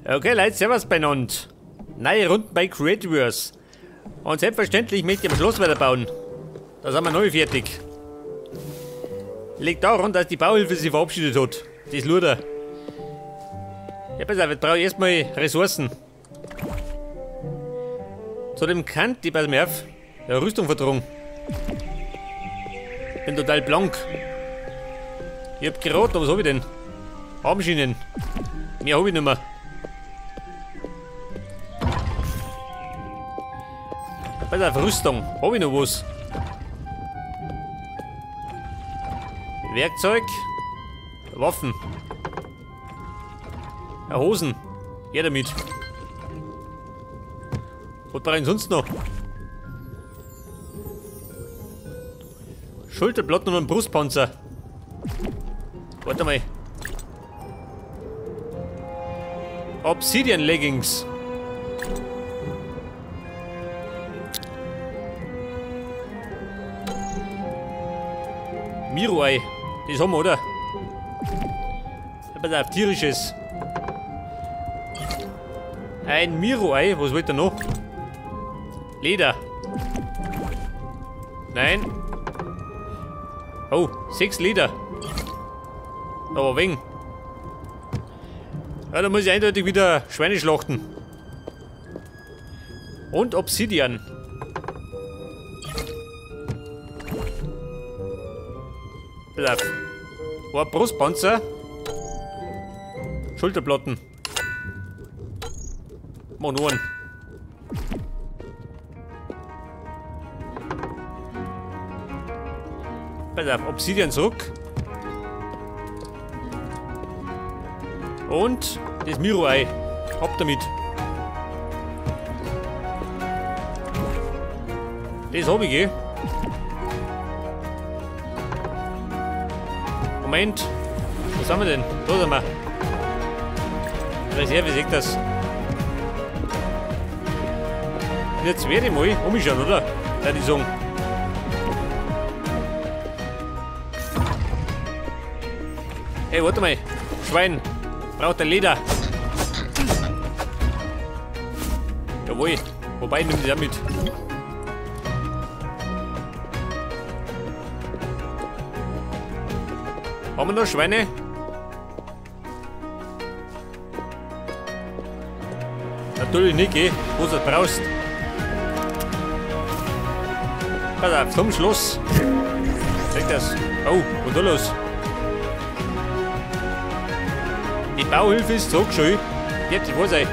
Okay, Leute, servus beieinander. Neue Runden bei Creativerse. Und selbstverständlich möchte ich am Schloss weiterbauen. Da sind wir neu fertig. Liegt daran, dass die Bauhilfe sich verabschiedet hat. Das Luder. Ja, pass auf, jetzt brauche ich erstmal Ressourcen. Zudem kann die, pass mal auf, eine Rüstung vertragen. Bin total blank. Ich hab geraten, was hab ich denn? Armschienen. Mehr hab ich nicht mehr. Pass auf, Rüstung. Hab ich noch was? Werkzeug. Waffen. Ja, Hosen. Her damit. Was brauche ich denn sonst noch? Schulterplatten und einen Brustpanzer. Warte mal. Obsidian Leggings. Miruei. Das haben wir, oder? Pass auf, tierisches. Ein Miruei. Was wollt ihr noch? Leder. Nein. Oh, 6 Leder. Aber wegen. Ja, da muss ich eindeutig wieder Schweine schlachten. Und Obsidian. Bleib. Ein Brustpanzer. Schulterplatten. Monoren. Pass auf, Obsidian zurück. Und das Miruei. Ab damit. Das hab ich, eh. Moment. Wo sind wir denn? Da sind wir. Reserve, seht das. Jetzt werde ich mal umschauen, oder? Würde ich sagen. Hey, warte mal. Schwein. Braucht ein Leder. Jawohl. Wobei, nimm die auch mit. Haben wir noch Schweine? Natürlich nicht, geh. Was du brauchst. Pass auf, zum Schluss. Zeig das. Oh, was da los? Die Bauhilfe ist zurück schon. Jetzt, ich weiß nicht.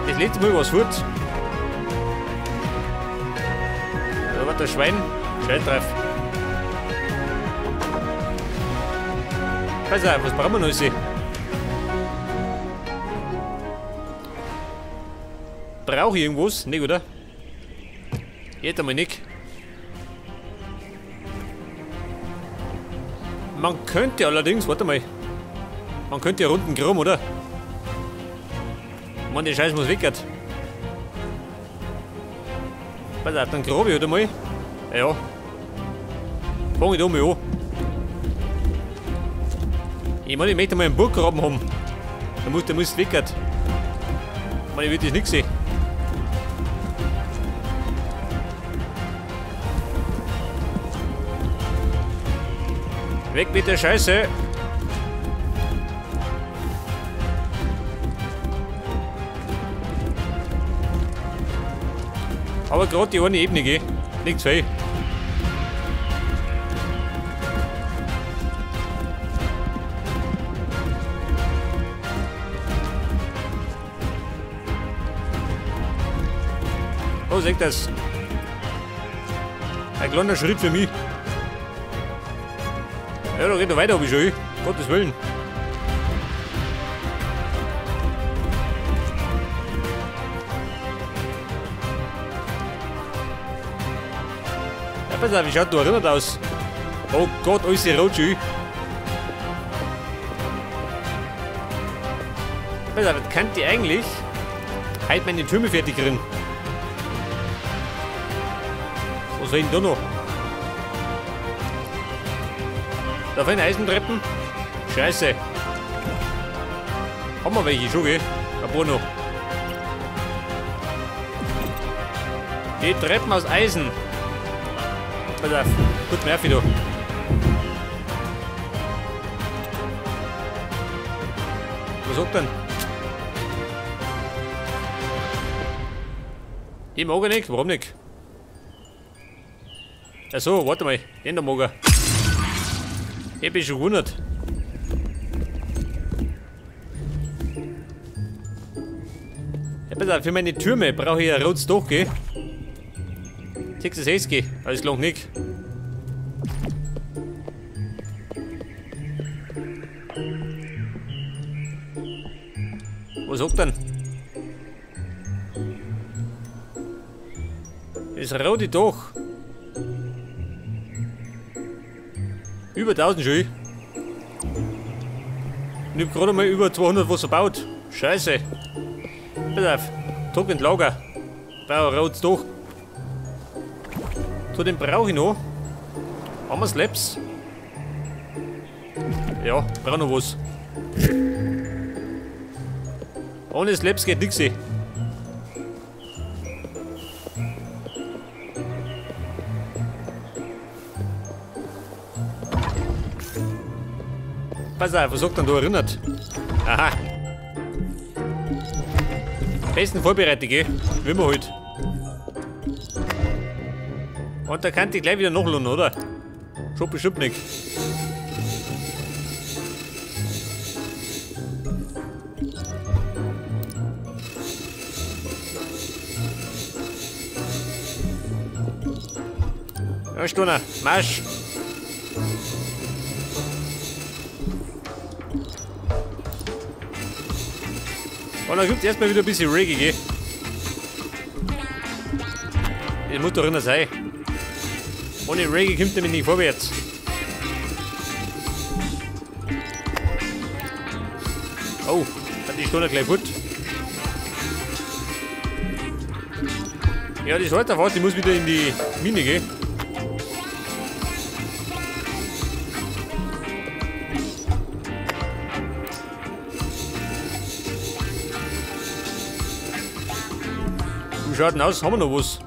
Das letzte Mal was fort. Da war der Schwein. Schwein drauf. Pass auf, was brauchen wir noch? Brauche ich irgendwas? Nicht, oder? Jetzt einmal nicht. Man könnte allerdings, warte mal. Man könnte ja runden krumm, oder? Mann, der Scheiß muss weg. Pass auf, dann grabe ich halt einmal. Ja. Fange ich da mal an. Ich meine, ich möchte mal einen Burggraben haben. Der muss weg. Ich meine, ich will das nicht sehen. Weg mit der Scheiße. Aber gerade die eine Ebene, gell? Nichts viel. Oh, seht das. Ein kleiner Schritt für mich. Ja, da geht noch weiter, hab ich schon. Gottes Willen. Ja, pass auf, wie schaut da erinnert aus? Oh Gott, alles rot schon. Pass auf, das kann die eigentlich heute meine Türme fertig kriegen. Was soll ich denn da noch? Da fallen Eisentreppen. Scheiße. Haben wir welche schon, gell? Ein paar noch. Die Treppen aus Eisen. Pass auf. Gut, Murphy da. Was sagt denn? Die mag er nicht. Warum nicht? Achso, warte mal. Den da mag er. Ich bin schon gewundert. Ja, pass auf, für meine Türme brauche ich ein rotes Dach, gell? 66, alles lang nicht. Was sagt denn? Das rote Dach. Über 1000 schon. Und ich hab gerade mal über 200 was erbaut. Scheiße. Pass auf. Druck und Lager. Brauche ein rotes Dach. So, den brauche ich noch. Haben wir Slabs? Ja, brauche noch was. Ohne Slabs geht nichts. Pass auf, was sagt denn da erinnert? Aha. Besten vorbereitet, gell? Wie wir halt. Und da kann ich gleich wieder nachladen, oder? Schon bestimmt nicht. Ja, Stunner, Marsch! Und dann gibt es erstmal wieder ein bisschen Reggae, gell? Das muss doch immer sein. Ohne Reggae kommt nämlich nicht vorwärts. Oh, hat die Stunde gleich gut. Ja, die Salterfahrt, die muss wieder in die Mine gehen. Wie schaut denn aus? Haben wir noch was?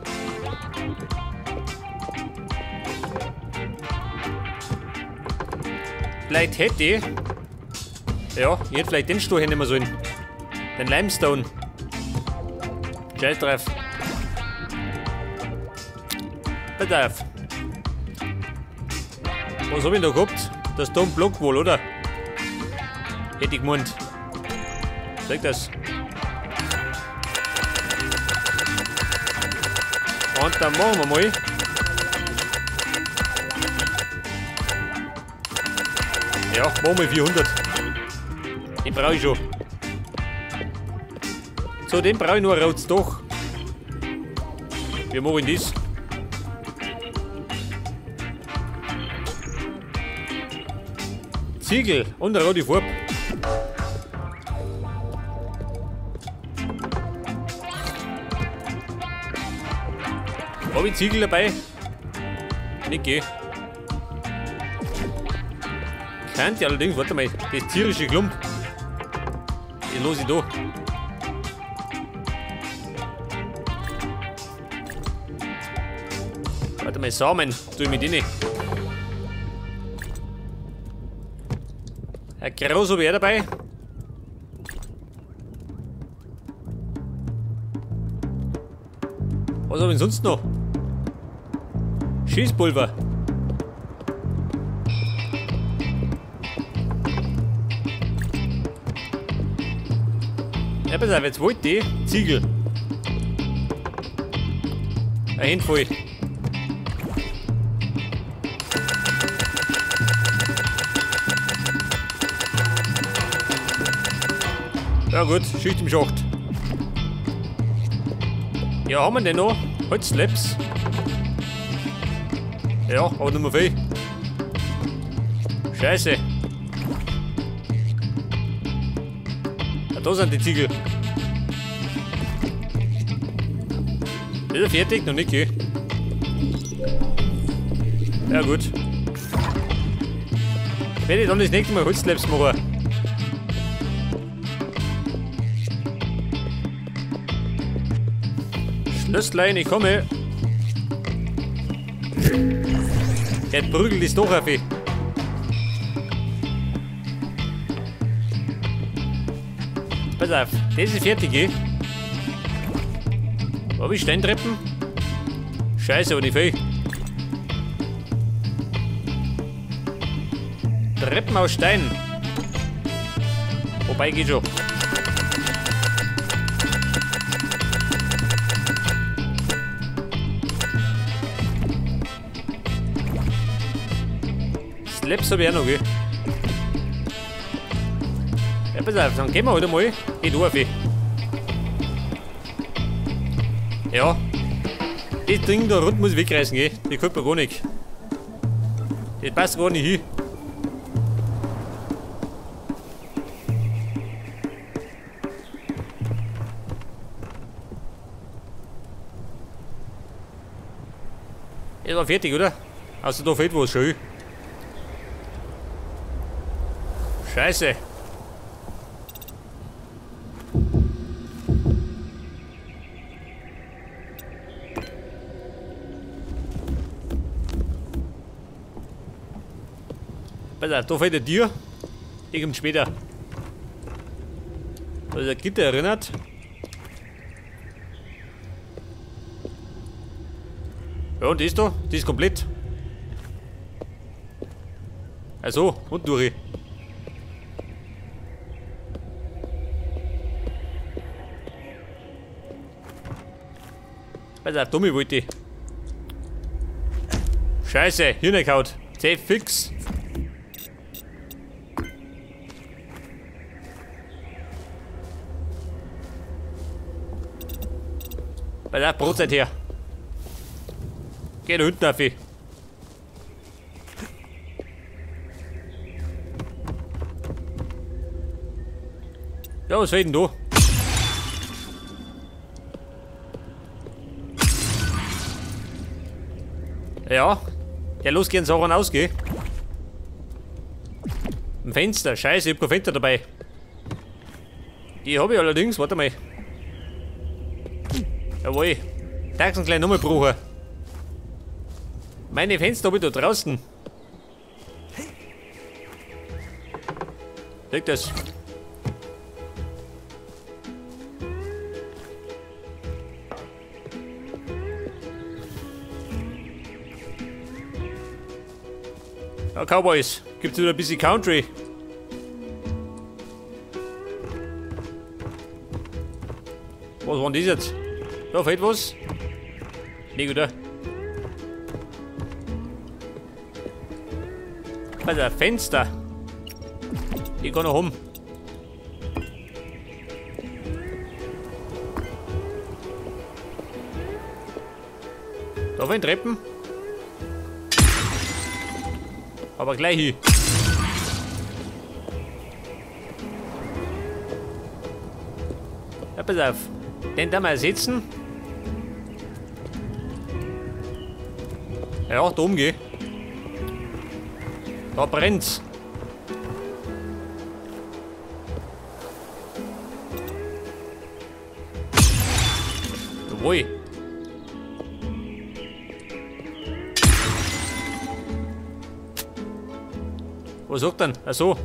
Vielleicht hätte ich... Ja, ich hätte vielleicht den Stuhl nehmen sollen. Den Limestone. Scheiß drauf. Pass auf. Was hab ich da gehabt? Das Stone Block wohl, oder? Hätte ich gemeint. Sag das. Und dann machen wir mal. Ja, machen wir 400. Den brauche ich schon. So, den brauche ich nur ein rotes Dach. Wir machen das. Ziegel und eine rote Farbe. Habe ich Ziegel dabei? Nicht geh. Könnte allerdings, warte mal, das tierische Klump. Den los ich da. Warte mal, Samen, tue ich mit denen. Ein Gras habe ich auch dabei. Was habe ich sonst noch? Schießpulver. Ja, pass auf, jetzt wollte ich Ziegel. Ein Handvoll. Ja gut, Schicht im Schacht. Ja, haben wir denn noch? Holzslabs. Ja, aber nicht mehr viel. Scheiße. Ja, da sind die Ziegel. Ist er fertig? Noch nicht, gell? Ja gut. Werde ich dann das nächste Mal Holzslabs machen. Nüstlein, ich komme. Der prügelt ist doch auf. Pass auf, das ist fertig, eh? Hab ich Steintreppen? Scheiße, aber nicht viel. Treppen aus Stein. Wobei, geht schon. Slaps hab ich auch noch, gell? Ja, pass auf, dann gehen wir halt einmal. Geht auf. Ja. Das Ding da rund muss ich wegreißen, gell? Das gefällt mir gar nicht. Das passt gar nicht hin. Das war fertig, oder? Also da fehlt was schön. Scheiße. Pass auf, da fehlt ein Tier. Die kommt später. Da ist ein Gitter erinnert. Ja, und das da? Die ist komplett. Also, und durch. Pass auf, dumme wollte ich. Scheiße, Hirn gehauen. Safe fix. Pass auf, Brotzeit her. Geh da hinten auf. Ja, was fehlt denn da? Ja, der los gehen Sachen ausgehen. Ein Fenster, scheiße, ich hab kein Fenster dabei. Die habe ich allerdings, warte mal. Jawohl, darfst du gleich nochmal brauchen. Meine Fenster habe ich da draußen. Leg das. Ja, Cowboys, gibt's wieder ein bisschen Country. Was war denn das jetzt? Da fehlt was? Nee, oder? Also ein Fenster. Die kann noch um. Da fehlen Treppen. Aber gleich hin. Ja, pass auf. Den da mal setzen. Ja, da umgeh. Da brennt's. Jawohl. Was sagt denn? Ach so.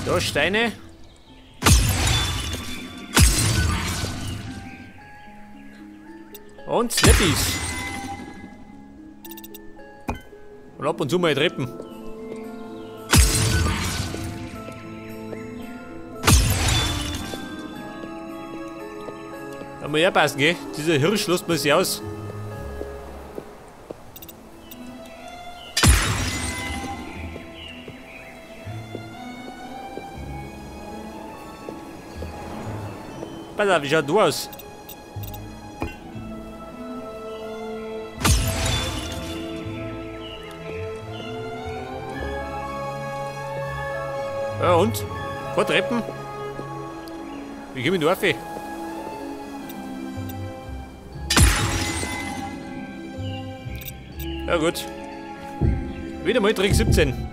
Da Steine. Und Snappies. Und ab und zu mal Treppen. Da muss ich aufpassen, gell? Dieser Hirsch lässt man sich aus. Pass auf, wie schaut du aus? Ja und? Vor Treppen? Wie komme ich da rauf? Ja gut. Wieder mal Trick 17.